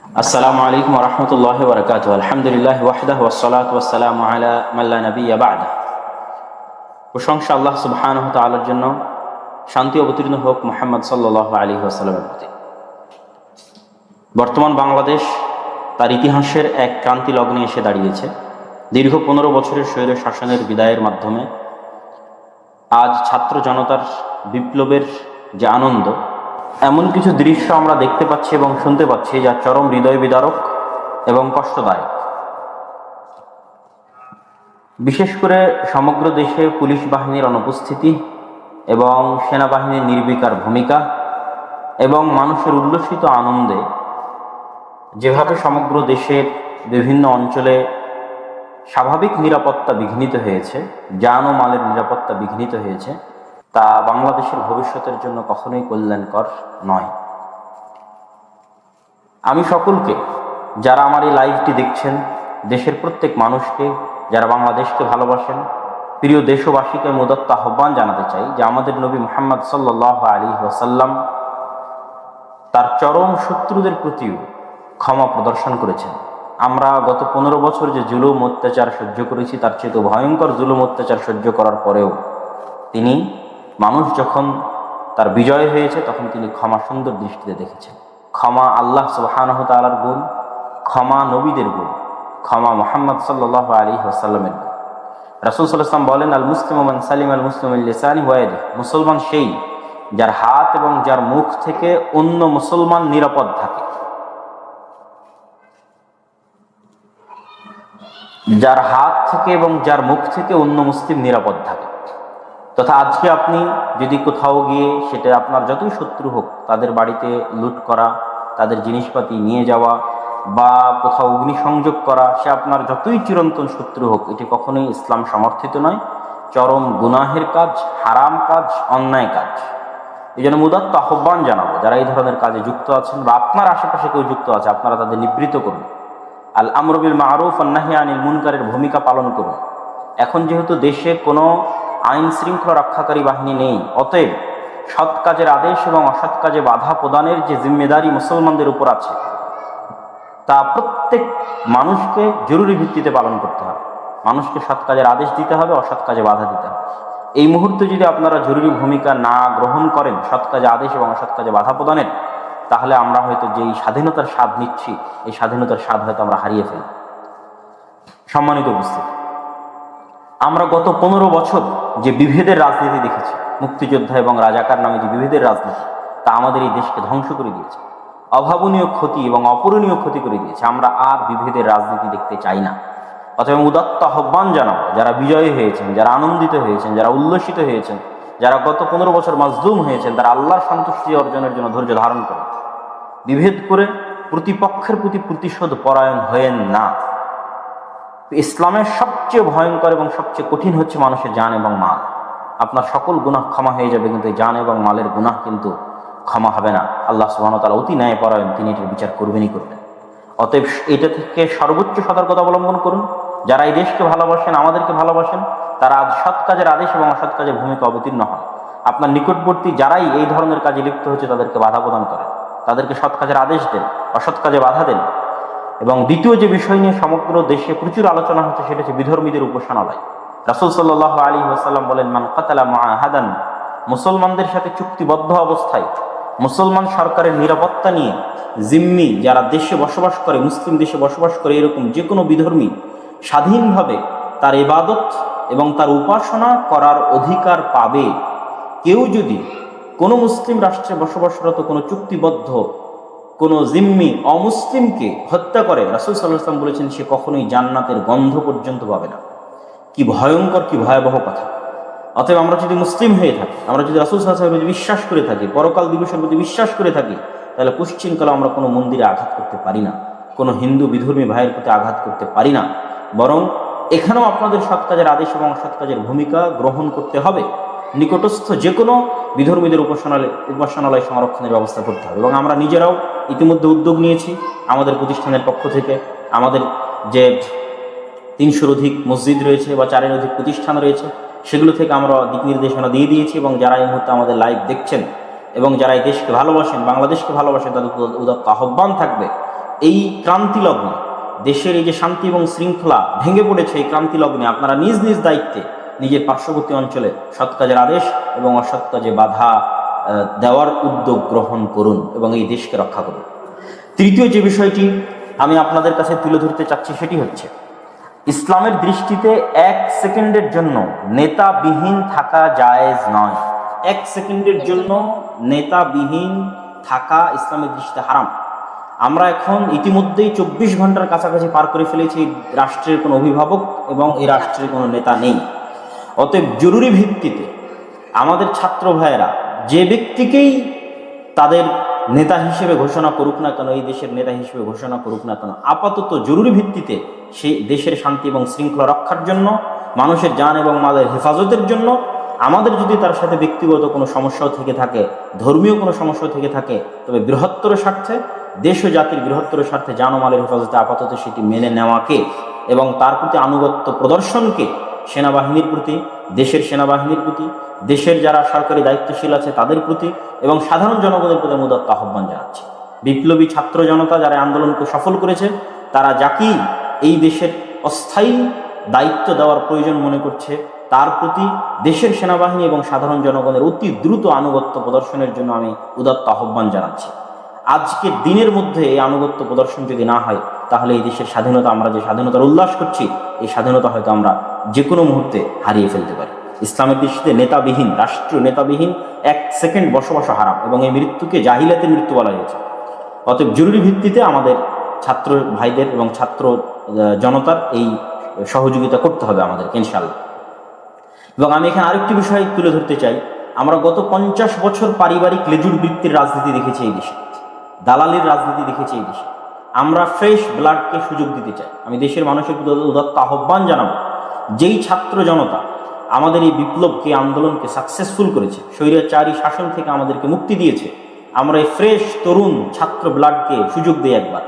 আসসালামু আলাইকুম ওয়া রাহমাতুল্লাহি ওয়া বারাকাতুহু। আলহামদুলিল্লাহি ওয়াহদাহু ওয়াসসালাতু ওয়াসসালামু আলা মান লা নাবিয়্যা বা'দাহু। প্রশংসা আল্লাহ সুবহানাহু ওয়া তাআলার জন্য, শান্তি অবতীর্ণ হোক মুহাম্মদ সাল্লাল্লাহু আলাইহি ওয়াসাল্লামের প্রতি। বর্তমান বাংলাদেশ তার ইতিহাসের এক ক্রান্তি লগ্নে এসে দাঁড়িয়েছে। দীর্ঘ 15 বছরের স্বৈর শাসনের বিদায়ের মাধ্যমে আজ ছাত্র জনতার বিপ্লবের যে আনন্দ, এমন কিছু দৃশ্য আমরা দেখতে পাচ্ছি এবং শুনতে পাচ্ছি যা চরম হৃদয় বিদারক এবং কষ্টদায়ক। বিশেষ করে সমগ্র দেশে পুলিশ বাহিনীর অনুপস্থিতি এবং সেনাবাহিনীর নির্বিকার ভূমিকা এবং মানুষের উল্লসিত আনন্দে যেভাবে সমগ্র দেশের বিভিন্ন অঞ্চলে স্বাভাবিক নিরাপত্তা বিঘ্নিত হয়েছে, জান ও মালের নিরাপত্তা বিঘ্নিত হয়েছে, তা বাংলাদেশের ভবিষ্যতের জন্য কখনোই কল্যাণকর নয়। আমি সকলকে, যারা আমার এই লাইভটি দেখছেন, দেশের প্রত্যেক মানুষকে, যারা বাংলাদেশকে ভালোবাসেন, প্রিয় দেশবাসীকে মুদাত্ত আহ্বান জানাতে চাই যে আমাদের নবী মুহাম্মদ সাল্লাল্লাহু আলাইহি ওয়াসাল্লাম তার চরম শত্রুদের প্রতিও ক্ষমা প্রদর্শন করেছেন। আমরা গত 15 বছর যে জুলুম অত্যাচার সহ্য করেছি, তার চেয়ে ভয়ঙ্কর জুলুম অত্যাচার সহ্য করার পরেও তিনি, মানুষ যখন তার বিজয় হয়েছে, তখন তিনি ক্ষমা সুন্দর দৃষ্টিতে দেখেছেন। ক্ষমা আল্লাহ সুবহানাহু ওয়া তাআলার গুণ, ক্ষমা নবীদের গুণ, ক্ষমা মুহাম্মদ সাল্লাল্লাহু আলাইহি ওয়াসাল্লামের গুণ। রাসূল সাল্লাল্লাহু আলাইহি ওয়াসাল্লাম বলেন, আল মুসলিমু মান সালিমা আল মুসলিমু মিন লিসানিহি ওয়া ইয়াদিহি। মুসলমান সেই যার হাত এবং যার মুখ থেকে অন্য মুসলমান নিরাপদ থাকে। যার হাত থেকে এবং যার মুখ থেকে অন্য মুসলিম নিরাপদ থাকে। তথা আজকে আপনি যদি কোথাও গিয়ে, সেটা আপনার যতই শত্রু হোক, তাদের বাড়িতে লুট করা, তাদের জিনিসপাতি নিয়ে যাওয়া বা কোথাও অগ্নিসংযোগ করা, সে আপনার যতই চিরন্তন শত্রু হোক, এটি কখনোই ইসলাম সমর্থিত নয়। চরম গুনাহের কাজ, হারাম কাজ, অন্যায় কাজ। এই জন্য মুদাত্ত আহ্বান জানাবো, যারা এই ধরনের কাজে যুক্ত আছেন বা আপনার আশেপাশে কেউ যুক্ত আছে, আপনারা তাদের নিবৃত্ত করুন। আল আমরু বিল মারুফ ওয়ান নাহি আনিল মুনকারের ভূমিকা পালন করুন। এখন যেহেতু দেশে কোনো আইন শৃঙ্খলা রক্ষাকারী বাহিনী নেই, অতএব সৎ কাজের আদেশ এবং অসৎ কাজে বাধা প্রদানের যে জিম্মেদারি মুসলমানদের উপর আছে, তা প্রত্যেক মানুষকে জরুরি ভিত্তিতে পালন করতে হবে। মানুষকে সৎ কাজের আদেশ দিতে হবে, অসৎ কাজে বাধা দিতে হবে। এই মুহূর্তে যদি আপনারা জরুরি ভূমিকা না গ্রহণ করেন সৎ কাজে আদেশ এবং অসৎ কাজে বাধা প্রদানের, তাহলে আমরা হয়তো যেই স্বাধীনতার স্বাদ নিচ্ছি, এই স্বাধীনতার স্বাদ হয়তো আমরা হারিয়ে ফেলি। সম্মানিত উপস্থিতি, আমরা গত 15 বছর যে বিভেদের রাজনীতি দেখেছি, মুক্তিযোদ্ধা এবং রাজাকার নামে যে বিভেদের রাজনীতি, তা আমাদের এই দেশকে ধ্বংস করে দিয়েছে, অভাবনীয় ক্ষতি এবং অপূরণীয় ক্ষতি করে দিয়েছে। আমরা আর বিভেদের রাজনীতি দেখতে চাই না। অথবা উদাত্ত আহ্বান জানাবো, যারা বিজয়ী হয়েছেন, যারা আনন্দিত হয়েছেন, যারা উল্লসিত হয়েছেন, যারা গত 15 বছর মাজলুম হয়েছেন, তারা আল্লাহর সন্তুষ্টি অর্জনের জন্য ধৈর্য ধারণ করেন। বিভেদ করে প্রতিপক্ষের প্রতি প্রতিশোধ পরায়ণ হয়েন না। ইসলামের সবচেয়ে ভয়ঙ্কর এবং সবচেয়ে কঠিন হচ্ছে মানুষের জান এবং মাল। আপনার সকল গুনাহ ক্ষমা হয়ে যাবে, কিন্তু এই জান এবং মালের গুনাহ কিন্তু ক্ষমা হবে না। আল্লাহ সুবহানাহু ওয়া তাআলা অতি ন্যায়পরায়ণ, তিনি এটার বিচার করবেনই করবেন। অতএব এটা থেকে সর্বোচ্চ সতর্কতা অবলম্বন করুন। যারা এই দেশকে ভালোবাসেন, আমাদেরকে ভালোবাসেন, তারা আজ সৎ কাজের আদেশ এবং অসৎ কাজের ভূমিকা অবতীর্ণ হন। আপনার নিকটবর্তী যারাই এই ধরনের কাজে লিপ্ত হচ্ছে, তাদেরকে বাধা প্রদান করেন, তাদেরকে সৎ কাজের আদেশ দেন, অসৎ কাজে বাধা দেন। এবং দ্বিতীয় যে বিষয় নিয়ে সমগ্র দেশে প্রচুর আলোচনা হচ্ছে, সেটা হচ্ছে বিধর্মীদের উপাসনালয়। রাসূল সাল্লাল্লাহু আলাইহি ওয়াসাল্লাম বলেন, মান কাতালা মুআহাদান, মুসলমানদের সাথে চুক্তিবদ্ধ অবস্থায়, মুসলমান সরকারের নিরাপত্তা নিয়ে জিম্মি যারা দেশে বসবাস করে, মুসলিম দেশে বসবাস করে, এরকম যে কোনো বিধর্মী স্বাধীনভাবে তার ইবাদত এবং তার উপাসনা করার অধিকার পাবে। কেউ যদি কোনো মুসলিম রাষ্ট্রে বসবাসরত কোনো চুক্তিবদ্ধ কোনো জিম্মি অমুসলিমকে হত্যা করে, রাসূল সাল্লাল্লাহু আলাইহি ওয়াসাল্লাম বলেছেন, সে কখনোই জান্নাতের গন্ধ পর্যন্ত পাবে না। কি ভয়ঙ্কর, কি ভয়াবহ কথা! অতএব আমরা যদি মুসলিম হয়ে থাকি, আমরা যদি রাসূল সাল্লাল্লাহু আলাইহি ওয়াসাল্লামের প্রতি বিশ্বাস করে থাকি, পরকাল দিবসের প্রতি বিশ্বাস করে থাকি, তাহলে পশ্চিমকালে আমরা কোনো মন্দিরে আঘাত করতে পারি না, কোনো হিন্দু বিধর্মী ভাইয়ের প্রতি আঘাত করতে পারি না। বরং এখানেও আপনাদের সৎ কাজের আদেশ এবং অসৎ কাজের ভূমিকা গ্রহণ করতে হবে। নিকটস্থ যে কোনো বিধর্মীদের উপাসনালয় সংরক্ষণের ব্যবস্থা করতে হবে। এবং আমরা নিজেরাও ইতিমধ্যে উদ্যোগ নিয়েছি আমাদের প্রতিষ্ঠানের পক্ষ থেকে। আমাদের যে 300-র অধিক মসজিদ রয়েছে বা 4-এর অধিক প্রতিষ্ঠান রয়েছে, সেগুলো থেকে আমরা দিক নির্দেশনা দিয়ে দিয়েছি। এবং যারা এই মুহূর্তে আমাদের লাইভ দেখছেন এবং যারা এই দেশকে ভালোবাসেন, বাংলাদেশকে ভালোবাসেন, তাদের উদাত্ত আহ্বান থাকবে, এই ক্রান্তি লগ্নে, দেশের এই যে শান্তি এবং শৃঙ্খলা ভেঙে পড়েছে, এই ক্রান্তি লগ্নে আপনারা নিজ নিজ দায়িত্বে নিজের পার্শ্ববর্তী অঞ্চলে সৎ কাজের আদেশ এবং অসৎ কাজে বাধা দেওয়ার উদ্যোগ গ্রহণ করুন এবং এই দেশকে রক্ষা করুন। তৃতীয় যে বিষয়টি আমি আপনাদের কাছে তুলে ধরতে চাচ্ছি সেটি হচ্ছে, ইসলামের দৃষ্টিতে 1 সেকেন্ডের জন্য নেতাবিহীন থাকা জায়েজ নয়। 1 সেকেন্ডের জন্য নেতাবিহীন থাকা ইসলামের দৃষ্টিতে হারাম। আমরা এখন ইতিমধ্যেই 24 ঘন্টার কাছাকাছি পার করে ফেলেছি, রাষ্ট্রের কোনো অভিভাবক এবং এই রাষ্ট্রের কোনো নেতা নেই। অতএব জরুরি ভিত্তিতে আমাদের ছাত্র ভাইয়েরা যে ব্যক্তিকেই তাদের নেতা হিসেবে ঘোষণা করুক না কেন, এই দেশের নেতা হিসেবে ঘোষণা করুক না কেন, আপাতত জরুরি ভিত্তিতে সেই দেশের শান্তি এবং শৃঙ্খলা রক্ষার জন্য, মানুষের জান এবং মালের হেফাজতের জন্য, আমাদের যদি তার সাথে ব্যক্তিগত কোনো সমস্যাও থেকে থাকে, ধর্মীয় কোনো সমস্যাও থেকে থাকে, তবে বৃহত্তর স্বার্থে, দেশ ও জাতির বৃহত্তর স্বার্থে জান ও মালের হেফাজতে আপাতত সেটি মেনে নেওয়াকে এবং তার প্রতি আনুগত্য প্রদর্শনকে সেনাবাহিনীর প্রতি, দেশের সেনাবাহিনীর প্রতি, দেশের যারা সরকারি দায়িত্বশীল আছে তাদের প্রতি এবং সাধারণ জনগণের প্রতি উদাত্ত আহ্বান জানাচ্ছি। বিপ্লবী ছাত্র জনতা যারা আন্দোলনকে সফল করেছে, তারা যাকেই এই দেশের অস্থায়ী দায়িত্ব দেওয়ার প্রয়োজন মনে করছে, তার প্রতি দেশের সেনাবাহিনী এবং সাধারণ জনগণের অতি দ্রুত আনুগত্য প্রদর্শনের জন্য আমি উদাত্ত আহ্বান জানাচ্ছি। আজকের দিনের মধ্যে এই আনুগত্য প্রদর্শন যদি না হয়, তাহলে এই দেশের স্বাধীনতা, আমরা যে স্বাধীনতার উল্লাস করছি, এই স্বাধীনতা হয়তো আমরা যে কোনো মুহূর্তে হারিয়ে ফেলতে পারি। ইসলামের দৃষ্টিতে নেতাবিহীন, রাষ্ট্রীয় নেতাবিহীন 1 সেকেন্ড বসবাস হারাম এবং এই মৃত্যুকে জাহিলাতের মৃত্যু বলা হয়েছে। অতএব জরুরি ভিত্তিতে আমাদের ছাত্র ভাইদের এবং ছাত্র জনতার এই সহযোগিতা করতে হবে আমাদেরকে ইনশাআল্লাহ। এবং আমি এখানে আরেকটি বিষয় তুলে ধরতে চাই, আমরা গত 50 বছর পারিবারিক লেজুর বৃত্তির রাজনীতি দেখেছি এই দেশে, দালালির রাজনীতি দেখেছি এই দেশে। আমরা ফ্রেশ ব্লাডকে সুযোগ দিতে চাই। আমি দেশের মানুষের উদাত্ত আহ্বান জানাবো, যেই ছাত্র জনতা আমাদের এই বিপ্লবকে, আন্দোলনকে সাকসেসফুল করেছে, স্বৈরাচারী শাসন থেকে আমাদেরকে মুক্তি দিয়েছে, আমরা এই ফ্রেশ তরুণ ছাত্র ব্লাডকে সুযোগ দিই একবার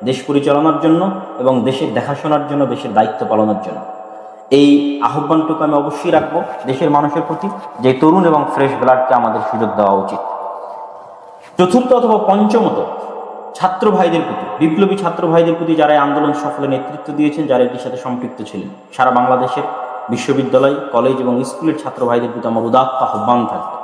দেশ পরিচালনার জন্য এবং দেশের দেখাশোনার জন্য, দেশের দায়িত্ব পালনের জন্য। এই আহ্বানটুকু আমি অবশ্যই রাখবো দেশের মানুষের প্রতি, যে তরুণ এবং ফ্রেশ ব্লাডকে আমাদের সুযোগ দেওয়া উচিত। চতুর্থ অথবা পঞ্চমত, ছাত্র ভাইদের প্রতি, বিপ্লবী ছাত্র ভাইদের প্রতি যারা আন্দোলন সফলে নেতৃত্ব দিয়েছেন, যারা এটির সাথে সম্পৃক্ত ছিলেন, সারা বাংলাদেশের বিশ্ববিদ্যালয়, কলেজ এবং স্কুলের ছাত্র ভাইদের প্রতি আমার উদাত্ত আহ্বান থাকবে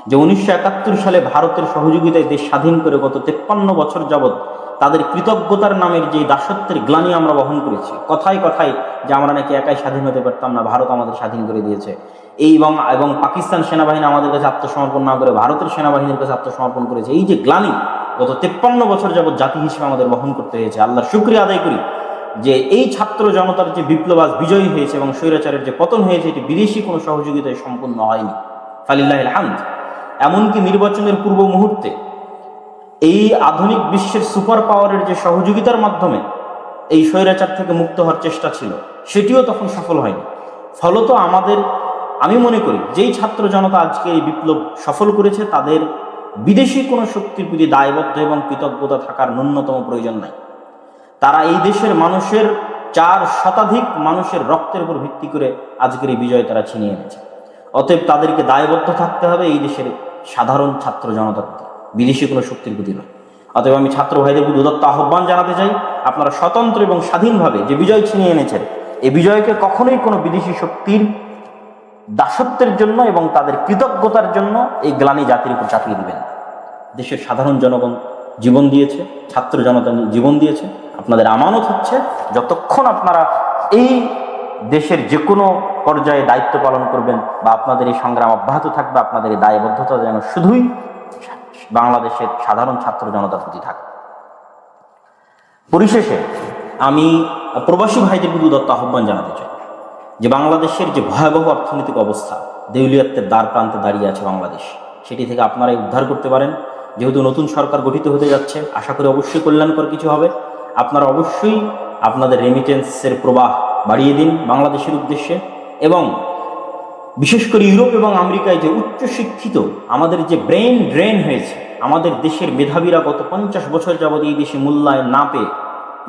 যে 1971 সালে ভারতের সহযোগিতায় দেশ স্বাধীন করে গত 53 বছর যাবৎ তাদের কৃতজ্ঞতার নামের যে দাসত্বের গ্লানি আমরা বহন করেছি, কথায় কথায় যে আমরা নাকি একাই স্বাধীন হতে পারতাম না, ভারত আমাদের স্বাধীন করে দিয়েছে, এবং পাকিস্তান সেনাবাহিনী আমাদের কাছে আত্মসমর্পণ না করে ভারতের সেনাবাহিনীর কাছে আত্মসমর্পণ করেছে, এই যে গ্লানি গত 53 বছর যাবৎ জাতি হিসেবে আমাদের বহন করতে হয়েছে। আল্লাহর শুকরিয়া আদায় করি যে এই ছাত্র জনতার যে বিপ্লব আজ বিজয়ী হয়েছে এবং স্বৈরাচারের যে পতন হয়েছে, এটি বিদেশি কোনো সহযোগিতায় সম্পূর্ণ হয়নি, ফালিল্লাহিল হামদ। এমনকি নির্বাচনের পূর্ব মুহূর্তে এই আধুনিক বিশ্বের সুপার পাওয়ারের যে সহযোগিতার মাধ্যমে এই স্বৈরাচার থেকে মুক্ত হওয়ার চেষ্টা ছিল, সেটিও তখন সফল হয়নি। ফলত আমি মনে করি যেই ছাত্র জনতা আজকে এই বিপ্লব সফল করেছে, তাদের বিদেশি কোনো শক্তির প্রতি দায়বদ্ধ এবং কৃতজ্ঞতা থাকার ন্যূনতম প্রয়োজন নাই। তারা এই দেশের মানুষের 4 শতাধিক মানুষের রক্তের উপর ভিত্তি করে আজকের এই বিজয় তারা ছিনিয়ে এনেছে। অতএব তাদেরকে দায়বদ্ধ থাকতে হবে এই দেশের সাধারণ ছাত্র জনতার প্রতি, বিদেশি কোনো শক্তির প্রতি নয়। অতএব আমি ছাত্র ভাইদের প্রতি উদাত্ত আহ্বান জানাতে চাই, আপনারা স্বতন্ত্র এবং স্বাধীনভাবে যে বিজয় ছিনিয়ে এনেছেন, এই বিজয়কে কখনোই কোনো বিদেশি শক্তির দাসত্বের জন্য এবং তাদের কৃতজ্ঞতার জন্য এই গ্লানি জাতির উপর চাপিয়ে দিবেন। দেশের সাধারণ জনগণ জীবন দিয়েছে, ছাত্র জনতা জীবন দিয়েছে, আপনাদের আমানত হচ্ছে যতক্ষণ আপনারা এই দেশের যে কোনো পর্যায়ে দায়িত্ব পালন করবেন বা আপনাদের এই সংগ্রাম অব্যাহত থাকবে, আপনাদের এই দায়বদ্ধতা যেন শুধুই বাংলাদেশের সাধারণ ছাত্র জনতার প্রতি থাকে। পরিশেষে আমি প্রবাসী ভাইদের প্রতি উদাত্ত আহ্বান জানাতে চাই যে বাংলাদেশের যে ভয়াবহ অর্থনৈতিক অবস্থা, দেউলিয়াত্বের দ্বার প্রান্তে দাঁড়িয়ে আছে বাংলাদেশ, সেটি থেকে আপনারাই উদ্ধার করতে পারেন। যেহেতু নতুন সরকার গঠিত হতে যাচ্ছে, আশা করি অবশ্যই কল্যাণকর কিছু হবে। আপনারা অবশ্যই আপনাদের রেমিটেন্সের প্রবাহ বাড়িয়ে দিন বাংলাদেশের উদ্দেশ্যে, এবং বিশেষ করে ইউরোপ এবং আমেরিকায় যে উচ্চশিক্ষিত আমাদের যে ব্রেন ড্রেন হয়েছে, আমাদের দেশের মেধাবীরা গত 50 বছর যাবৎ এই দেশে মূল্যায়ন না পেয়ে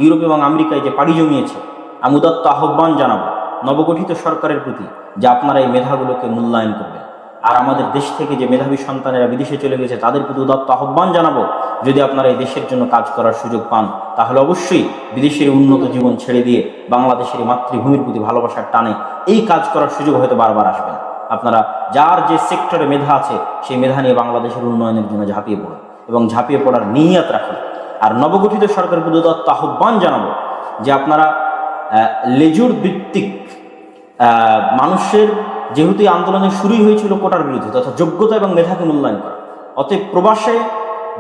ইউরোপ এবং আমেরিকায় যে পাড়ি জমিয়েছে, আমি উদাত্ত আহ্বান জানাবো নবগঠিত সরকারের প্রতি যে আপনারা এই মেধাগুলোকে মূল্যায়ন করবেন, আর আমাদের দেশ থেকে যে মেধাবী সন্তানেরা বিদেশে চলে গেছে তাদের প্রতি উদাত্ত আহ্বান জানাবো, যদি আপনারা এই দেশের জন্য কাজ করার সুযোগ পান তাহলে অবশ্যই বিদেশের উন্নত জীবন ছেড়ে দিয়ে বাংলাদেশের মাতৃভূমির প্রতি ভালোবাসার টানে এই কাজ করার সুযোগ হয়তো বারবার আসবে না। আপনারা যার যে সেক্টরে মেধা আছে সেই মেধা নিয়ে বাংলাদেশের উন্নয়নের জন্য ঝাঁপিয়ে পড়ুন এবং ঝাঁপিয়ে পড়ার নিয়ত রাখুন। আর নবগঠিত সরকারের প্রতি উদাত্ত আহ্বান জানাবো যে আপনারা লেজুর ভিত্তিক মানুষের, যেহেতু এই আন্দোলনের শুরুই হয়েছিল কোটার বিরুদ্ধে তথা যোগ্যতা এবং মেধাকে মূল্যায়ন করা, অতএব প্রবাসে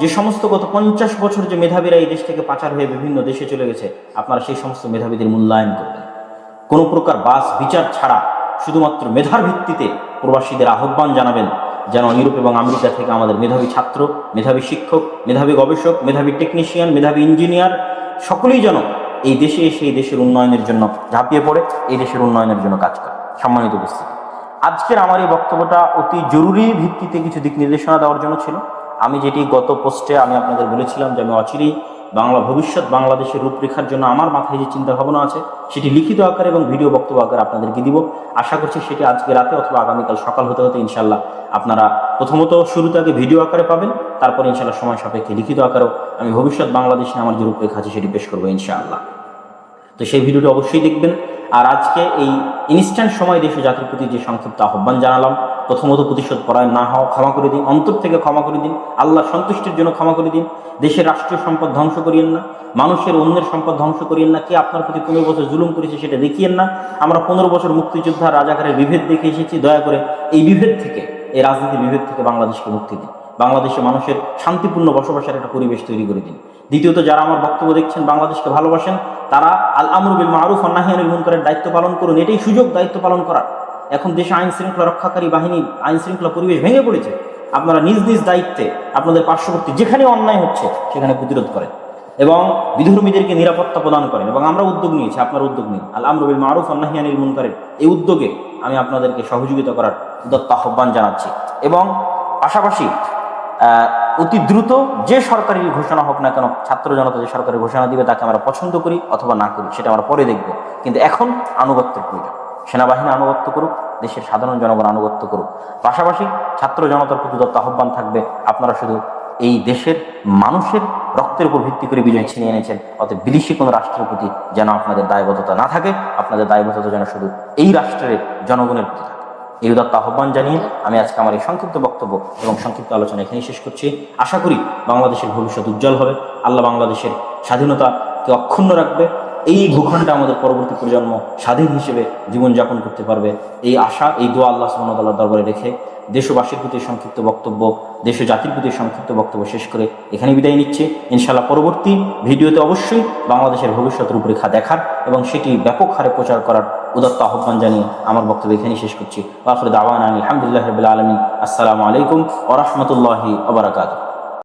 যে সমস্ত গত 50 বছর যে মেধাবীরা এই দেশ থেকে পাচার হয়ে বিভিন্ন দেশে চলে গেছে, আপনারা সেই সমস্ত মেধাবীদের মূল্যায়ন করবেন। কোনো প্রকার বাস বিচার ছাড়া শুধুমাত্র মেধার ভিত্তিতে প্রবাসীদের আহ্বান জানাবেন যেন ইউরোপ এবং আমেরিকা থেকে আমাদের মেধাবী ছাত্র, মেধাবী শিক্ষক, মেধাবী গবেষক, মেধাবী টেকনিশিয়ান, মেধাবী ইঞ্জিনিয়ার সকলেই যেন এই দেশে এসে এই দেশের উন্নয়নের জন্য ঝাঁপিয়ে পড়ে এই দেশের উন্নয়নের জন্য কাজ করে। সম্মানিত উপস্থিতি, আজকের আমার এই বক্তব্যটা অতি জরুরি ভিত্তিতে কিছু দিক নির্দেশনা দেওয়ার জন্য ছিল। আমি যেটি গত পোস্টে আমি আপনাদের বলেছিলাম যে আমি অচিরেই ভবিষ্যৎ বাংলাদেশের রূপরেখার জন্য আমার মাথায় যে চিন্তা ভাবনা আছে সেটি লিখিত আকারে এবং ভিডিও বক্তব্য আকারে আপনাদেরকে দিব। আশা করছি সেটি আজকে রাতে অথবা আগামীকাল সকাল হতে হতে ইনশাল্লাহ আপনারা প্রথমত শুরুতে আগে ভিডিও আকারে পাবেন, তারপর ইনশাল্লাহ সময় সাপেক্ষে লিখিত আকারেও আমি ভবিষ্যৎ বাংলাদেশে আমার যে রূপরেখা আছে সেটি পেশ করবো ইনশাআল্লাহ। তো সেই ভিডিওটি অবশ্যই দেখবেন। আর আজকে এই ইনস্ট্যান্ট সময় দেশে জাতির প্রতি যে সংক্ষিপ্ত আহ্বান জানালাম, প্রথমত প্রতিশোধ পরায়ণ না হওয়া, ক্ষমা করে দিন, অন্তর থেকে ক্ষমা করে দিন, আল্লাহ সন্তুষ্টির জন্য ক্ষমা করে দিন। দেশের রাষ্ট্রীয় সম্পদ ধ্বংস করিয়েন না, মানুষের অন্যের সম্পদ ধ্বংস করিয়েন না। কে আপনার প্রতি 15 বছর জুলুম করেছে সেটা দেখিয়েন না। আমরা 15 বছর মুক্তিযোদ্ধা রাজাকারের বিভেদ দেখে এসেছি। দয়া করে এই বিভেদ থেকে, এই রাজনীতির বিভেদ থেকে বাংলাদেশকে মুক্তি দিন। বাংলাদেশে মানুষের শান্তিপূর্ণ বসবাসের একটা পরিবেশ তৈরি করে দিন। দ্বিতীয়ত, যারা আমার বক্তব্য দেখছেন বাংলাদেশকে ভালোবাসেন, তারা আল আমরু বিল মারুফ ওয়ান নাহি আনিল মুনকারের দায়িত্ব পালন করুন। এটাই সুযোগ দায়িত্ব পালন করার। এখন দেশে আইন শৃঙ্খলা রক্ষাকারী বাহিনী, আইন শৃঙ্খলা পরিবেশ ভেঙে পড়েছে। আপনারা নিজ নিজ দায়িত্বে আপনাদের পার্শ্ববর্তী যেখানে অন্যায় হচ্ছে সেখানে প্রতিরোধ করেন এবং বিধর্মীদেরকে নিরাপত্তা প্রদান করেন। এবং আমরা উদ্যোগ নিয়েছি, আপনার উদ্যোগ নিন। আল আমরু বিল মারুফ ওয়ান নাহি আনিল মুনকারের এই উদ্যোগে আমি আপনাদেরকে সহযোগিতা করার উদাত্ত আহ্বান জানাচ্ছি। এবং পাশাপাশি অতি দ্রুত যে সরকারি ঘোষণা হোক না কেন, ছাত্র জনতা যে সরকারি ঘোষণা দিবে তাকে আমরা পছন্দ করি অথবা না করি সেটা আমরা পরে দেখব, কিন্তু এখন আনুগত্যের প্রয়োজন। সেনাবাহিনী আনুগত্য করুক, দেশের সাধারণ জনগণ আনুগত্য করুক। পাশাপাশি ছাত্র জনতার প্রতি দত্ত আহ্বান থাকবে, আপনারা শুধু এই দেশের মানুষের রক্তের উপর ভিত্তি করে বিজয় ছিনিয়ে এনেছেন, অতএব বিদেশি কোনো রাষ্ট্রের প্রতি যেন আপনাদের দায়বদ্ধতা না থাকে। আপনাদের দায়বদ্ধতা যেন শুধু এই রাষ্ট্রের জনগণের প্রতি থাকে। এই উদাত্ত আহ্বান জানিয়ে আমি আজকে আমার এই সংক্ষিপ্ত বক্তব্য এবং সংক্ষিপ্ত আলোচনা এখানেই শেষ করছি। আশা করি বাংলাদেশের ভবিষ্যৎ উজ্জ্বল হবে। আল্লাহ বাংলাদেশের স্বাধীনতাকে অক্ষুণ্ণ রাখবে। এই ভূখণ্ডে আমাদের পরবর্তী প্রজন্ম স্বাধীন হিসেবে জীবনযাপন করতে পারবে, এই আশা, এই দোয়া আল্লাহ সুবহানাহু ওয়া তাআলার দরবারে রেখে দেশবাসীর প্রতি সংক্ষিপ্ত বক্তব্য, দেশ ও জাতির প্রতি সংক্ষিপ্ত বক্তব্য শেষ করে এখানে বিদায় নিচ্ছে। ইনশাআল্লাহ পরবর্তী ভিডিওতে অবশ্যই বাংলাদেশের ভবিষ্যৎ রূপরেখা দেখার এবং সেটি ব্যাপক হারে প্রচার করার উদাত্ত আহ্বান জানিয়ে আমার বক্তব্য এখানেই শেষ করছি। ওয়া আখিরু দাওয়ানা আলহামদুলিল্লাহি রাব্বিল আলামিন। আসসালামু আলাইকুম ওয়া রাহমাতুল্লাহি ওয়া বারাকাতুহু।